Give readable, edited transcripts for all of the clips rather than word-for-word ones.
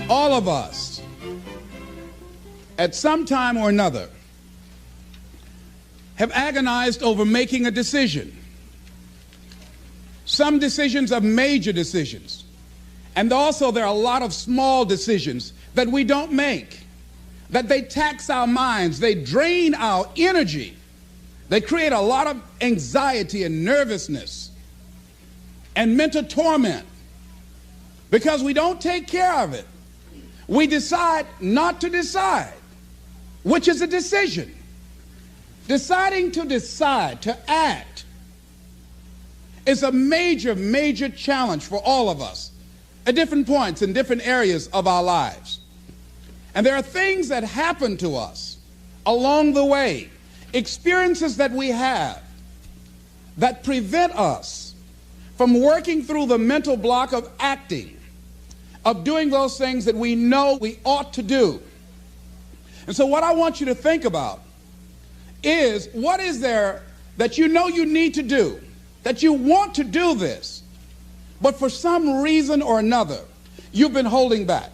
All of us, at some time or another, have agonized over making a decision. Some decisions are major decisions. And also there are a lot of small decisions that we don't make, that they tax our minds, they drain our energy, they create a lot of anxiety and nervousness and mental torment because we don't take care of it. We decide not to decide, which is a decision. Deciding to decide, to act, is a major, major challenge for all of us at different points in different areas of our lives. And there are things that happen to us along the way, experiences that we have that prevent us from working through the mental block of acting, of doing those things that we know we ought to do. And so what I want you to think about is, what is there that you know you need to do, that you want to do this, but for some reason or another, you've been holding back.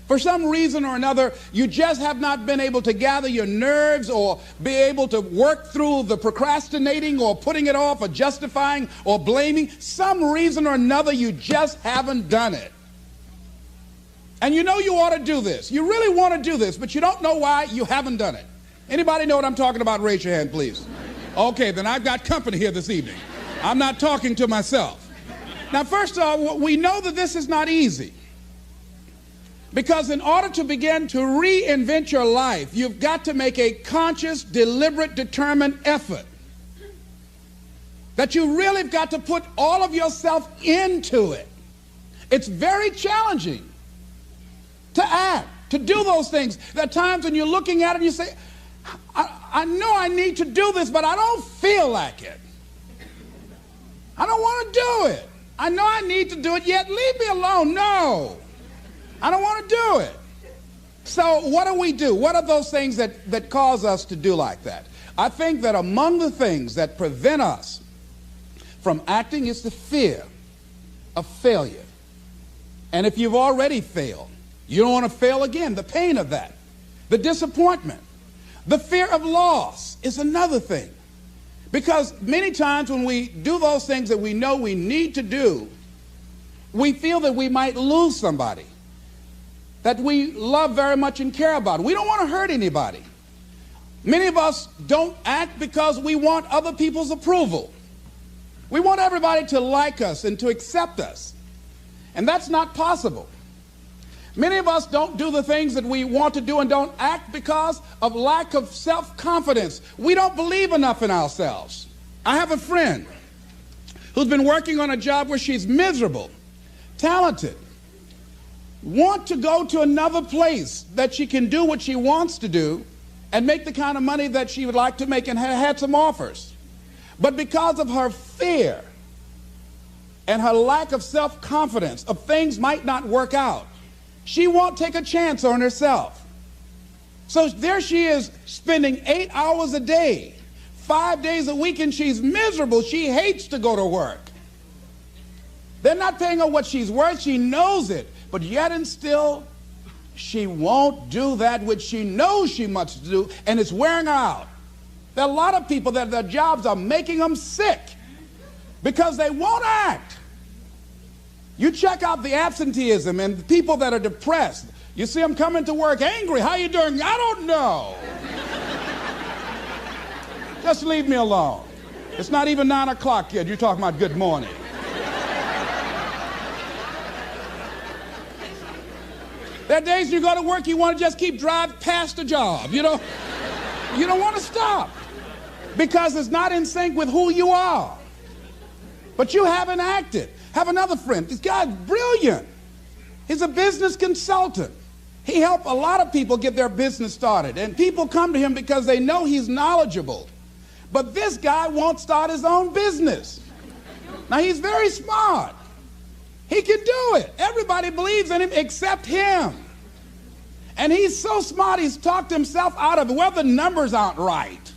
For some reason or another, you just have not been able to gather your nerves or be able to work through the procrastinating or putting it off or justifying or blaming. Some reason or another, you just haven't done it. And you know you ought to do this. You really want to do this, but you don't know why you haven't done it. Anybody know what I'm talking about? Raise your hand, please. Okay, then I've got company here this evening. I'm not talking to myself. Now, first of all, we know that this is not easy. Because in order to begin to reinvent your life, you've got to make a conscious, deliberate, determined effort. That you really have got to put all of yourself into it. It's very challenging to act, to do those things. There are times when you're looking at it and you say, I know I need to do this, but I don't feel like it. I don't want to do it. I know I need to do it, yet leave me alone. No, I don't want to do it. So what do we do? What are those things that cause us to do like that? I think that among the things that prevent us from acting is the fear of failure. And if you've already failed, you don't want to fail again. The pain of that, the disappointment, the fear of loss is another thing. Because many times when we do those things that we know we need to do, we feel that we might lose somebody that we love very much and care about. We don't want to hurt anybody. Many of us don't act because we want other people's approval. We want everybody to like us and to accept us. And that's not possible. Many of us don't do the things that we want to do and don't act because of lack of self-confidence. We don't believe enough in ourselves. I have a friend who's been working on a job where she's miserable, talented, want to go to another place that she can do what she wants to do and make the kind of money that she would like to make, and had some offers. But because of her fear and her lack of self-confidence of things might not work out, she won't take a chance on herself. So there she is, spending 8 hours a day, 5 days a week, and she's miserable. She hates to go to work. They're not paying her what she's worth. She knows it. But yet and still, she won't do that which she knows she must do, and it's wearing her out. There are a lot of people that their jobs are making them sick because they won't act. You check out the absenteeism and the people that are depressed. You see them coming to work angry. How you doing? I don't know. Just leave me alone. It's not even 9 o'clock yet. You're talking about good morning. There are days you go to work, you want to just keep driving past the job. You don't want to stop because it's not in sync with who you are. But you haven't acted. Have another friend. This guy's brilliant. He's a business consultant. He helped a lot of people get their business started. And people come to him because they know he's knowledgeable. But this guy won't start his own business. Now, he's very smart. He can do it. Everybody believes in him except him. And he's so smart, he's talked himself out of it. Well, the numbers aren't right.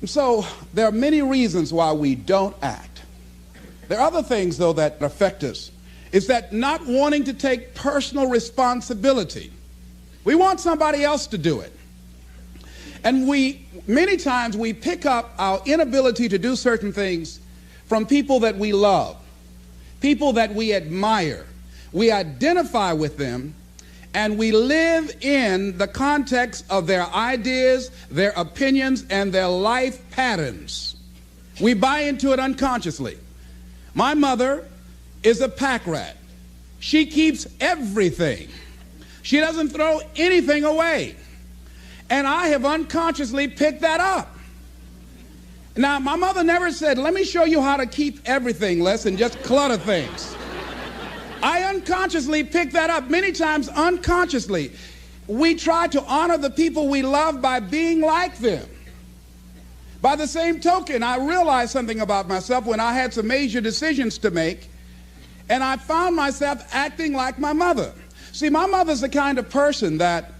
And so there are many reasons why we don't act. There are other things, though, that affect us is that not wanting to take personal responsibility. We want somebody else to do it. And many times we pick up our inability to do certain things from people that we love, people that we admire. We identify with them, and we live in the context of their ideas, their opinions, and their life patterns. We buy into it unconsciously. My mother is a pack rat. She keeps everything. She doesn't throw anything away. And I have unconsciously picked that up. Now, my mother never said, let me show you how to keep everything, Les, and just clutter things. I unconsciously picked that up. Many times unconsciously, we try to honor the people we love by being like them. By the same token, I realized something about myself when I had some major decisions to make, and I found myself acting like my mother. See, my mother's the kind of person that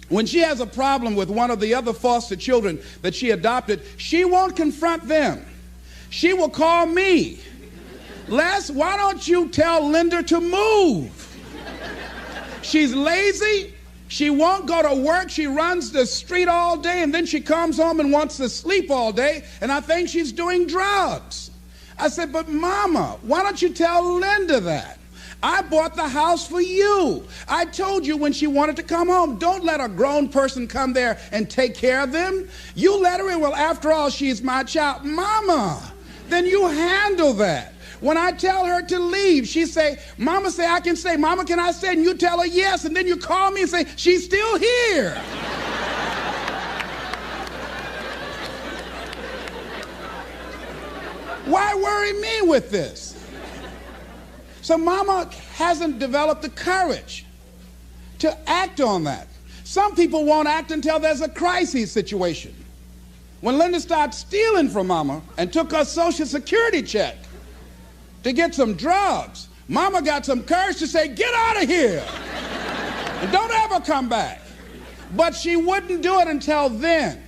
when she has a problem with one of the other foster children that she adopted, she won't confront them. She will call me. Les, why don't you tell Linda to move? She's lazy. She won't go to work. She runs the street all day, and then she comes home and wants to sleep all day, and I think she's doing drugs. I said, but Mama, why don't you tell Linda that? I bought the house for you. I told you when she wanted to come home, don't let a grown person come there and take care of them. You let her in. Well, after all, she's my child. Mama, then you handle that. When I tell her to leave, she say, Mama say I can stay. Mama, can I stay? And you tell her yes, and then you call me and say, she's still here. Why worry me with this? So Mama hasn't developed the courage to act on that. Some people won't act until there's a crisis situation. When Linda started stealing from Mama and took her Social Security check to get some drugs, Mama got some courage to say, get out of here and don't ever come back. But she wouldn't do it until then.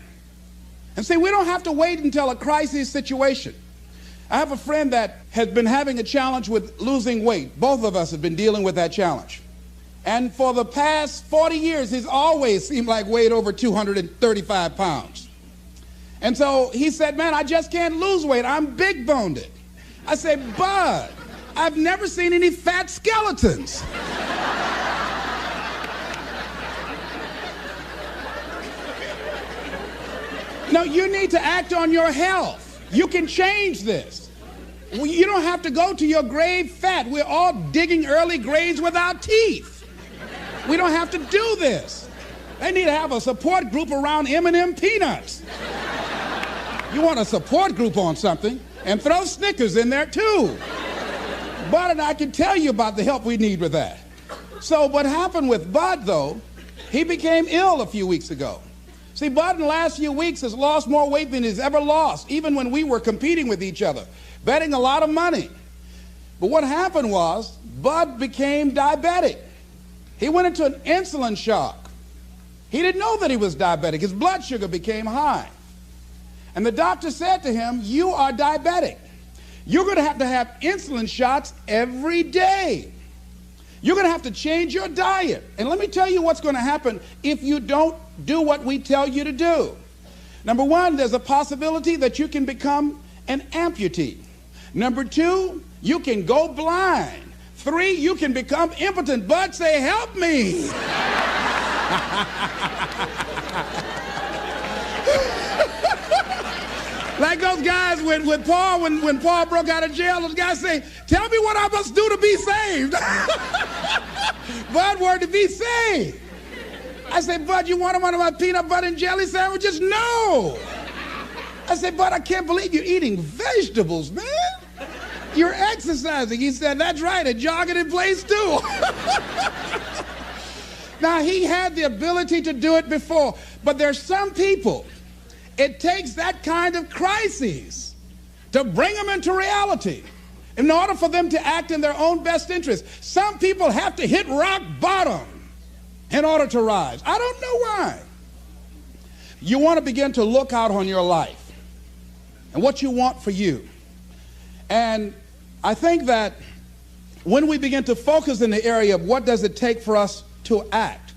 And see, we don't have to wait until a crisis situation. I have a friend that has been having a challenge with losing weight. Both of us have been dealing with that challenge. And for the past 40 years, he's always seemed like weighed over 235 pounds. And so he said, man, I just can't lose weight. I'm big-boned. I said, Bud, I've never seen any fat skeletons. No, you need to act on your health. You can change this. You don't have to go to your grave fat. We're all digging early graves with our teeth. We don't have to do this. They need to have a support group around M&M peanuts. You want a support group on something, and throw Snickers in there too. Bud and I can tell you about the help we need with that. So what happened with Bud, though, he became ill a few weeks ago. See, Bud in the last few weeks has lost more weight than he's ever lost, even when we were competing with each other, betting a lot of money. But what happened was, Bud became diabetic. He went into an insulin shock. He didn't know that he was diabetic. His blood sugar became high. And the doctor said to him, you are diabetic. You're going to have insulin shots every day. You're going to have to change your diet. And let me tell you what's going to happen if you don't do what we tell you to do. Number one, there's a possibility that you can become an amputee. Number two, you can go blind. Three, you can become impotent. Bud, say, help me. Like those guys with Paul, when Paul broke out of jail, those guys say, tell me what I must do to be saved. Bud wanted to be saved. I said, Bud, you want one of my peanut butter and jelly sandwiches? No. I said, Bud, I can't believe you're eating vegetables, man. You're exercising. He said, that's right, and jogging in place too. Now, he had the ability to do it before, but there's some people, it takes that kind of crisis to bring them into reality in order for them to act in their own best interest. Some people have to hit rock bottom in order to rise. I don't know why. You want to begin to look out on your life and what you want for you. And I think that when we begin to focus in the area of what does it take for us to act,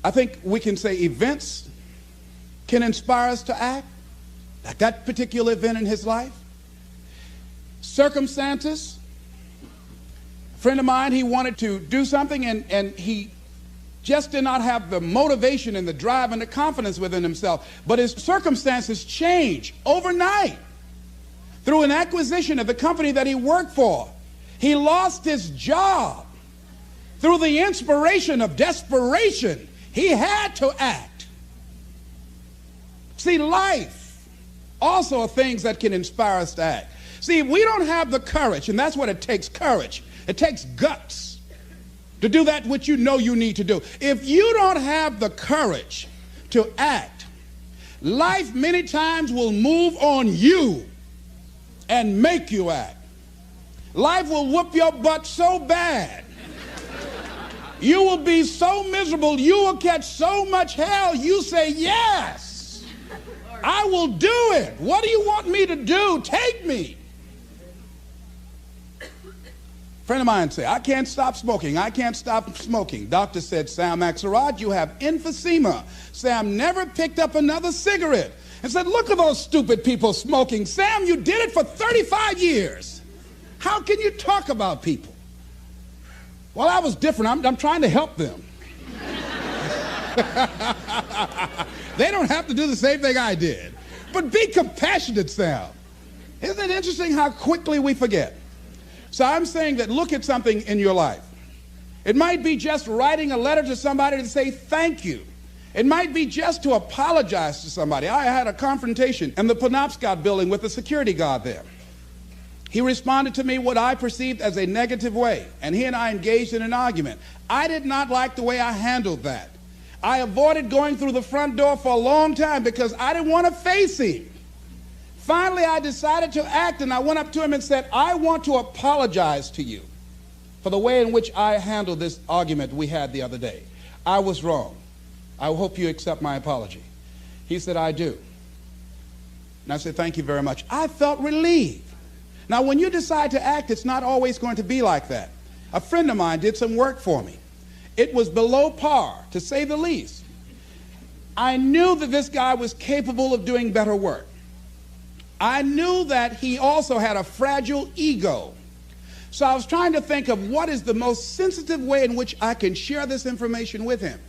I think we can say events can inspire us to act, like that particular event in his life. Circumstances. A friend of mine, he wanted to do something and he just did not have the motivation and the drive and the confidence within himself. But his circumstances changed overnight through an acquisition of the company that he worked for. He lost his job. Through the inspiration of desperation, he had to act. See, life also are things that can inspire us to act. See, if we don't have the courage, and that's what it takes, courage. It takes guts to do that which you know you need to do. If you don't have the courage to act, life many times will move on you and make you act. Life will whoop your butt so bad. You will be so miserable, you will catch so much hell, you say, yes, I will do it. What do you want me to do? Take me. A friend of mine said, I can't stop smoking. I can't stop smoking. Doctor said, Sam Axelrod, you have emphysema. Sam never picked up another cigarette and said, look at those stupid people smoking. Sam, you did it for 35 years. How can you talk about people? Well, I was different. I'm trying to help them. They don't have to do the same thing I did. But be compassionate, Sam. Isn't it interesting how quickly we forget? So I'm saying that look at something in your life. It might be just writing a letter to somebody to say thank you. It might be just to apologize to somebody. I had a confrontation in the Penobscot building with the security guard there. He responded to me what I perceived as a negative way, and he and I engaged in an argument. I did not like the way I handled that. I avoided going through the front door for a long time because I didn't want to face him. Finally, I decided to act, and I went up to him and said, I want to apologize to you for the way in which I handled this argument we had the other day. I was wrong. I hope you accept my apology. He said, I do. And I said, thank you very much. I felt relieved. Now, when you decide to act, it's not always going to be like that. A friend of mine did some work for me. It was below par, to say the least. I knew that this guy was capable of doing better work. I knew that he also had a fragile ego. So I was trying to think of what is the most sensitive way in which I can share this information with him.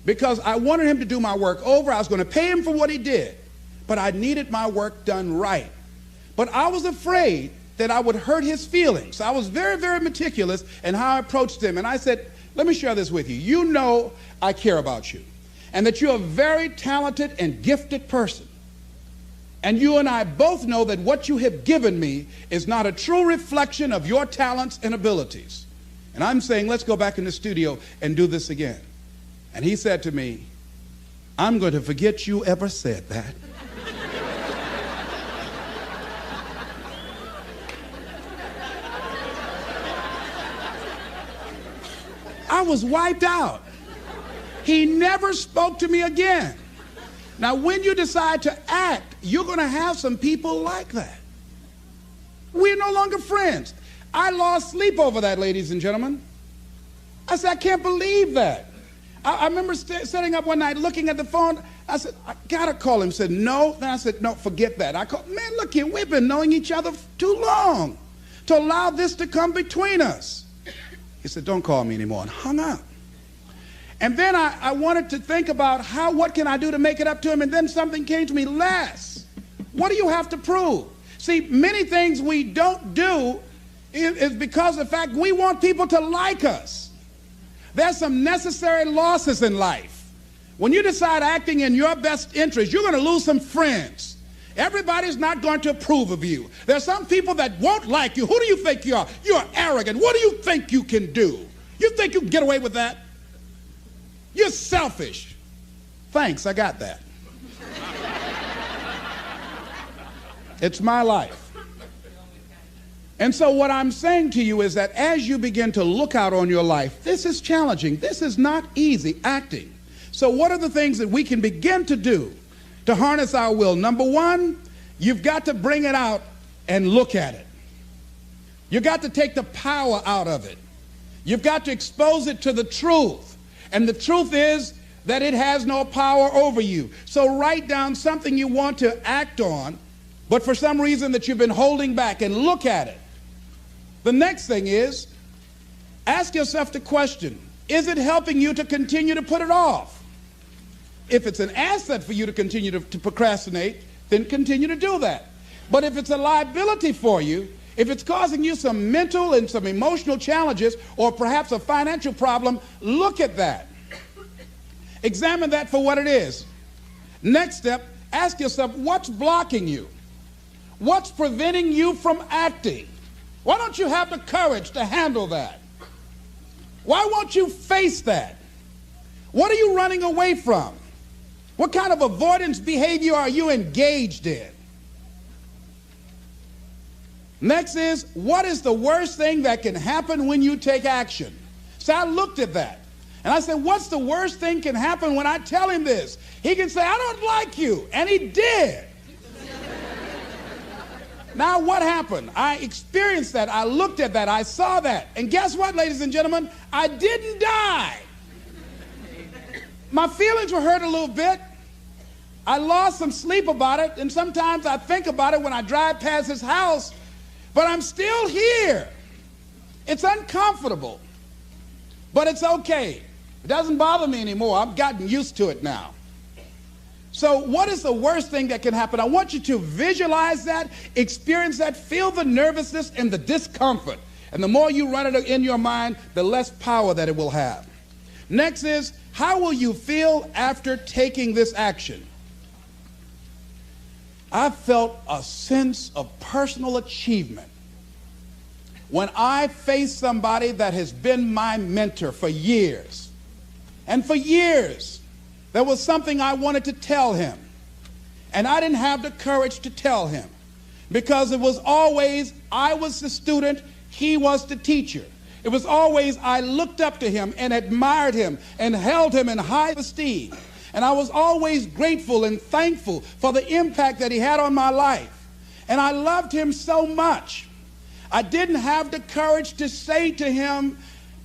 Because I wanted him to do my work over. I was going to pay him for what he did. But I needed my work done right. But I was afraid that I would hurt his feelings. I was very, very meticulous in how I approached him. And I said, let me share this with you. You know I care about you. And that you're a very talented and gifted person. And you and I both know that what you have given me is not a true reflection of your talents and abilities. And I'm saying, let's go back in the studio and do this again. And he said to me, I'm going to forget you ever said that. I was wiped out. He never spoke to me again. Now, when you decide to act, you're going to have some people like that. We're no longer friends. I lost sleep over that, ladies and gentlemen. I said, I can't believe that. I remember sitting up one night looking at the phone. I said, I got to call him. He said, no. Then I said, no, forget that. I called, man, look here, we've been knowing each other too long to allow this to come between us. He said, don't call me anymore, and hung up. And then I wanted to think about what can I do to make it up to him, and then something came to me, Les, what do you have to prove? See, many things we don't do is because of the fact we want people to like us. There's some necessary losses in life. When you decide acting in your best interest, you're going to lose some friends. Everybody's not going to approve of you. There's some people that won't like you. Who do you think you are? You're arrogant. What do you think you can do? You think you can get away with that? You're selfish. Thanks, I got that. It's my life. And so what I'm saying to you is that as you begin to look out on your life, this is challenging. This is not easy, acting. So what are the things that we can begin to do to harness our will? Number one, you've got to bring it out and look at it. You got to take the power out of it. You've got to expose it to the truth. And the truth is that it has no power over you. So write down something you want to act on, but for some reason that you've been holding back, and look at it. The next thing is, ask yourself the question, is it helping you to continue to put it off? If it's an asset for you to continue to procrastinate, then continue to do that. But if it's a liability for you, if it's causing you some mental and some emotional challenges, or perhaps a financial problem, look at that. Examine that for what it is. Next step, ask yourself, what's blocking you? What's preventing you from acting? Why don't you have the courage to handle that? Why won't you face that? What are you running away from? What kind of avoidance behavior are you engaged in? Next is, what is the worst thing that can happen when you take action? So I looked at that. And I said, what's the worst thing can happen when I tell him this? He can say, I don't like you. And he did. Now what happened? I experienced that. I looked at that. I saw that. And guess what, ladies and gentlemen? I didn't die. My feelings were hurt a little bit. I lost some sleep about it. And sometimes I think about it when I drive past his house. But I'm still here. It's uncomfortable. But it's okay. It doesn't bother me anymore. I've gotten used to it now. So what is the worst thing that can happen? I want you to visualize that, experience that, feel the nervousness and the discomfort. And the more you run it in your mind, the less power that it will have. Next is, how will you feel after taking this action? I felt a sense of personal achievement when I faced somebody that has been my mentor for years. And for years, there was something I wanted to tell him. And I didn't have the courage to tell him because it was always, I was the student, he was the teacher. It was always, I looked up to him and admired him and held him in high esteem. And I was always grateful and thankful for the impact that he had on my life. And I loved him so much. I didn't have the courage to say to him,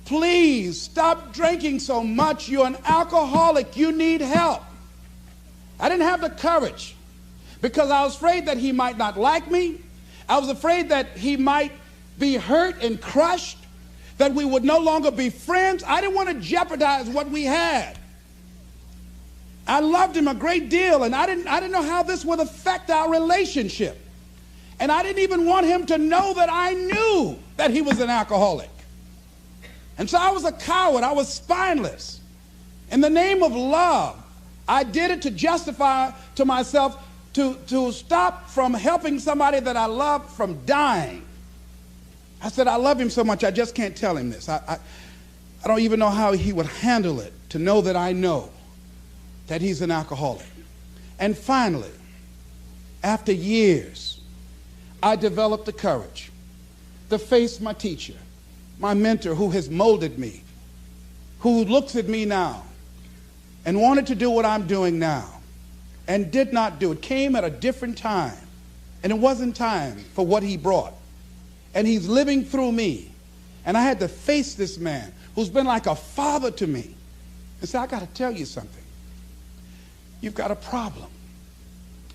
please stop drinking so much. You're an alcoholic. You need help. I didn't have the courage because I was afraid that he might not like me. I was afraid that he might be hurt and crushed, that we would no longer be friends. I didn't want to jeopardize what we had. I loved him a great deal, and I didn't know how this would affect our relationship. And I didn't even want him to know that I knew that he was an alcoholic. And so I was a coward. I was spineless. In the name of love, I did it to justify to myself to stop from helping somebody that I loved from dying. I said, I love him so much, I just can't tell him this. I don't even know how he would handle it, to know that I know that he's an alcoholic. And finally, after years, I developed the courage to face my teacher, my mentor who has molded me, who looks at me now and wanted to do what I'm doing now and did not do it. Came at a different time, and it wasn't time for what he brought. And he's living through me. And I had to face this man who's been like a father to me and say, I got to tell you something. You've got a problem.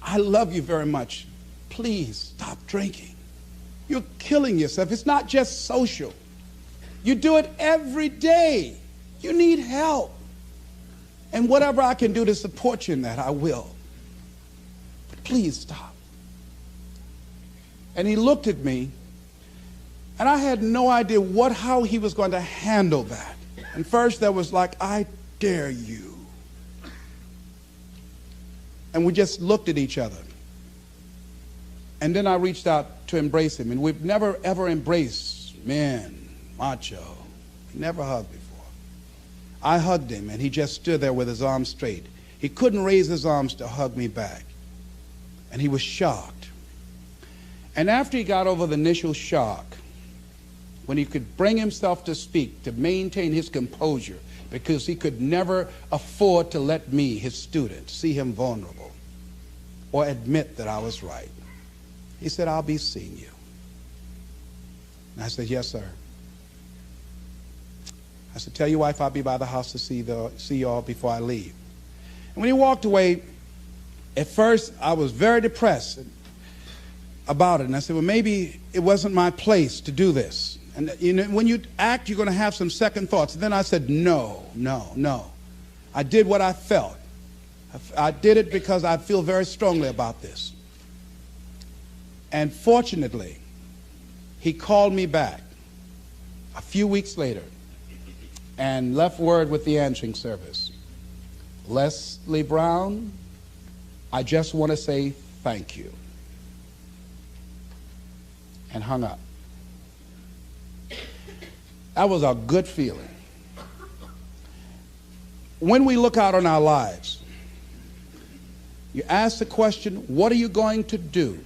I love you very much. Please stop drinking. You're killing yourself. It's not just social. You do it every day. You need help. And whatever I can do to support you in that, I will. But please stop. And he looked at me, and I had no idea how he was going to handle that. And first there was like, I dare you. And we just looked at each other. And then I reached out to embrace him. And we've never, ever embraced men, macho. Never hugged before. I hugged him, and he just stood there with his arms straight. He couldn't raise his arms to hug me back. And he was shocked. And after he got over the initial shock, when he could bring himself to speak, to maintain his composure, because he could never afford to let me, his student, see him vulnerable or admit that I was right. He said, I'll be seeing you. And I said, yes, sir. I said, tell your wife I'll be by the house to see y'all before I leave. And when he walked away, at first I was very depressed about it. And I said, well, maybe it wasn't my place to do this. And you know, when you act, you're going to have some second thoughts. And then I said, no. I did what I felt. I did it because I feel very strongly about this. And fortunately, he called me back a few weeks later and left word with the answering service. Leslie Brown, I just want to say thank you. And hung up. That was a good feeling. When we look out on our lives, you ask the question, what are you going to do?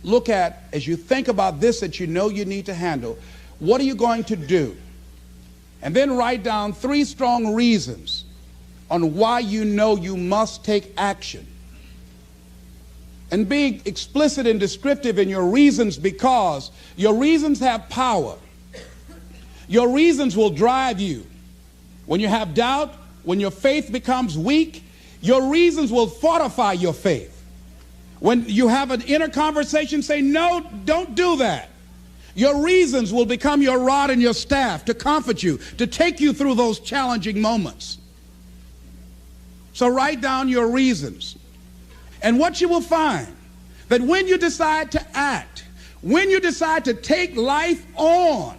Look at, as you think about this that you know you need to handle, what are you going to do? And then write down 3 strong reasons on why you know you must take action. And be explicit and descriptive in your reasons, because your reasons have power. Your reasons will drive you. When you have doubt, when your faith becomes weak, your reasons will fortify your faith. When you have an inner conversation, say, no, don't do that. Your reasons will become your rod and your staff to comfort you, to take you through those challenging moments. So write down your reasons. And what you will find, that when you decide to act, when you decide to take life on,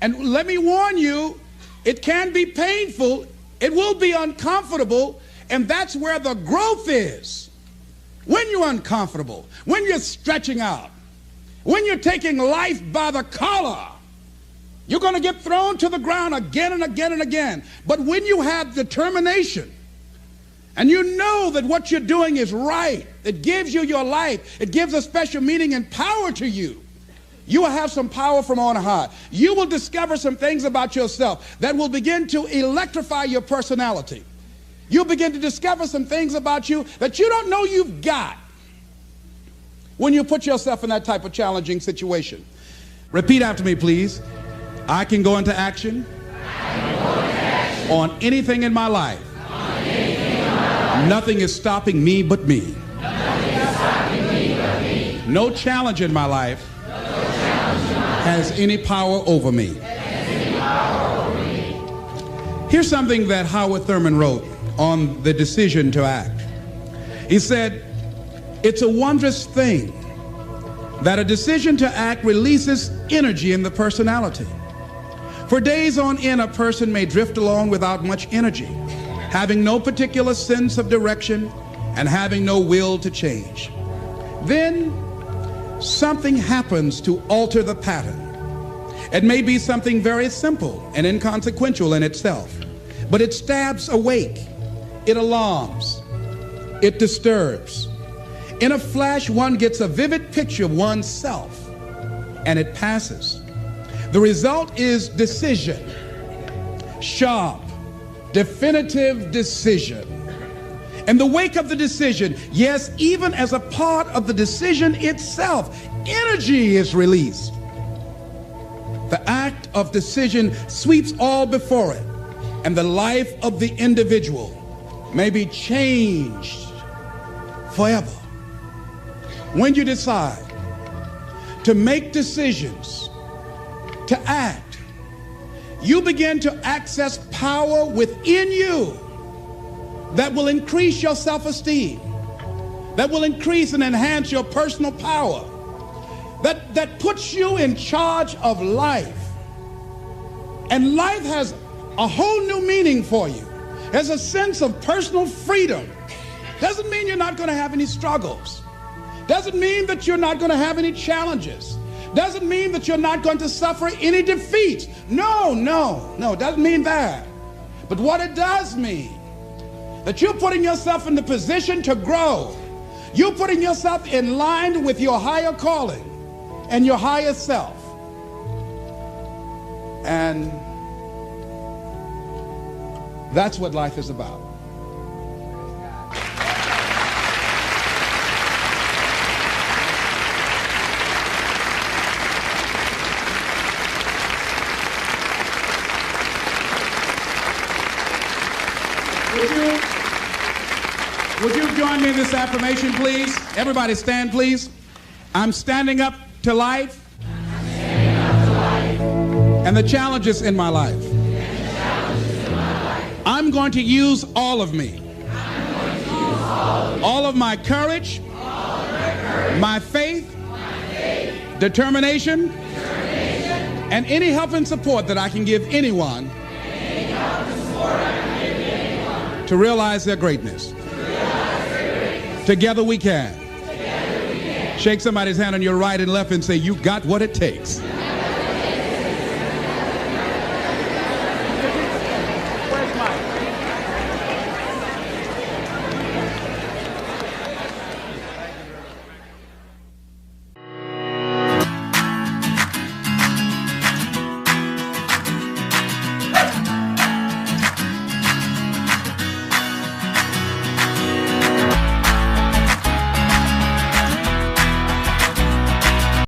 and let me warn you, it can be painful, it will be uncomfortable, and that's where the growth is. When you're uncomfortable, when you're stretching out, when you're taking life by the collar, you're going to get thrown to the ground again and again and again. But when you have determination, and you know that what you're doing is right, it gives you your life, it gives a special meaning and power to you, you will have some power from on high. You will discover some things about yourself that will begin to electrify your personality. You'll begin to discover some things about you that you don't know you've got when you put yourself in that type of challenging situation. Repeat after me, please. I can go into action, on anything in my life. Nothing is stopping me but me. No challenge in my life has any power over me. Here's something that Howard Thurman wrote on the decision to act. He said, it's a wondrous thing that a decision to act releases energy in the personality. For days on end, a person may drift along without much energy, having no particular sense of direction and having no will to change. Then something happens to alter the pattern. It may be something very simple and inconsequential in itself, but it stabs awake, it alarms, it disturbs. In a flash, one gets a vivid picture of oneself, and it passes. The result is decision, sharp, definitive decision. In the wake of the decision, yes, even as a part of the decision itself, energy is released. The act of decision sweeps all before it, and the life of the individual may be changed forever. When you decide to make decisions, to act, you begin to access power within you that will increase your self-esteem, that will increase and enhance your personal power, that puts you in charge of life. And life has a whole new meaning for you. There's a sense of personal freedom. Doesn't mean you're not going to have any struggles. Doesn't mean that you're not going to have any challenges. Doesn't mean that you're not going to suffer any defeats. No, it doesn't mean that. But what it does mean, that you're putting yourself in the position to grow. You're putting yourself in line with your higher calling and your higher self. And that's what life is about. Would you join me in this affirmation, please? Everybody stand, please. I'm standing up to life. And the challenges in my life. I'm going to use all of me. All of my courage, my faith, determination, and any help and support that I can give anyone to realize their greatness. Together we can. Shake somebody's hand on your right and left and say, you got what it takes.